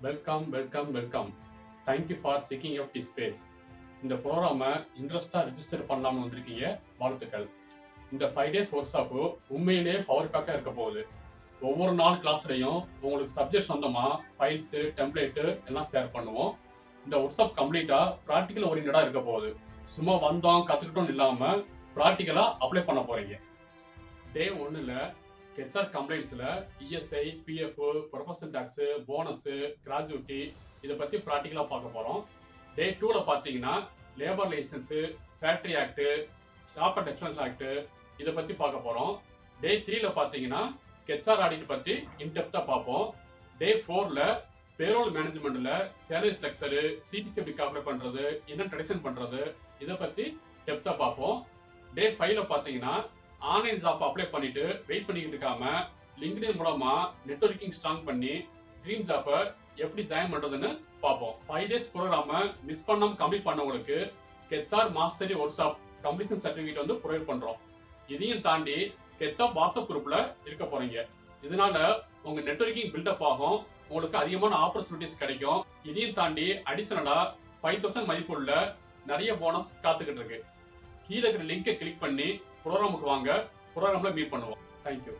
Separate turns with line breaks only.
Welcome. Thank you for checking out this page. இந்த ப்ரோக்ராமை இன்ட்ரெஸ்டாக ரிஜிஸ்டர் பண்ணாமல் வந்திருக்கீங்க, வாழ்த்துக்கள். இந்த 5 days ஒர்க் ஷாப்பு உண்மையிலேயே பவர் பேக்காக இருக்க போகுது. ஒவ்வொரு நாள் கிளாஸ்லையும் உங்களுக்கு சப்ஜெக்ட் சொந்தமாக ஃபைல்ஸு, டெம்ப்ளேட்டு எல்லாம் ஷேர் பண்ணுவோம். இந்த ஒர்க் ஷாப் கம்ப்ளீட்டாக ப்ராக்டிக்கல் ஓரியன்டாக இருக்க போகுது. சும்மா வந்தோம் கற்றுக்கிட்டோம் இல்லாமல் ப்ராக்டிக்கலாக அப்ளை பண்ண போகிறீங்க. டே 1ல் ஹெச்ஆர் கம்ப்ளைண்ட்ஸில் ESI, PF, professional tax, bonus, gratuity இதை பற்றி ப்ராக்டிக்கலாக பார்க்க போகிறோம். டே 2ல் பார்த்தீங்கன்னா labour licence, factory act, shop and excellence act இதை பற்றி பார்க்க போகிறோம். டே 3ல் பார்த்தீங்கன்னா ஹெச்ஆர் ஆடிட் பற்றி இன்டெப்த்தாக பார்ப்போம். டே 4ல் பேரோல் மேனேஜ்மெண்ட்டில் சேலரி ஸ்ட்ரக்சரு, சிடிசி எப்படி கால்குலேட் பண்ணுறது, என்ன ட்ரெடிஷன் பண்ணுறது இதை பற்றி டெப்த்தாக பார்ப்போம். டே 5ல் பார்த்தீங்கன்னா ஆன்லைன் ஜாப் அப்ளை பண்ணிட்டு வெயிட் பண்ணிக்கிட்டு இருக்காம லிங்க்டின் மூலமா நெட்வொர்க்கிங் ஸ்ட்ராங் பண்ணி ட்ரீம் ஜாப்பை எப்படி ஜாயின் பண்றதுன்னு பார்ப்போம். 5 days ப்ரோக்ராம மிஸ் பண்ணாம கம்ப்ளீட் பண்ணவங்களுக்கு HR mastery work shop completion certificate வந்து ப்ரொவைட் பண்றோம். இதையும் தாண்டி ஹெச்ஆர் வாட்ஸ்அப் குரூப்ல இருக்க போறீங்க. இதனால உங்க நெட்வொர்க்கிங் பில்டப் ஆகும், உங்களுக்கு அதிகமான ஆப்பர்ச்சுனிட்டிஸ் கிடைக்கும். இதையும் தாண்டி அடிஷனலா 5000 மதிப்புள்ள நிறைய போனஸ் காத்துக்கிட்டு இருக்கு. கீழே இருக்கிற லிங்கை கிளிக் பண்ணி ப்ரோக்ராமுக்கு வாங்க, ப்ரோக்ராம்ல மீட் பண்ணுவோம். தேங்க்யூ.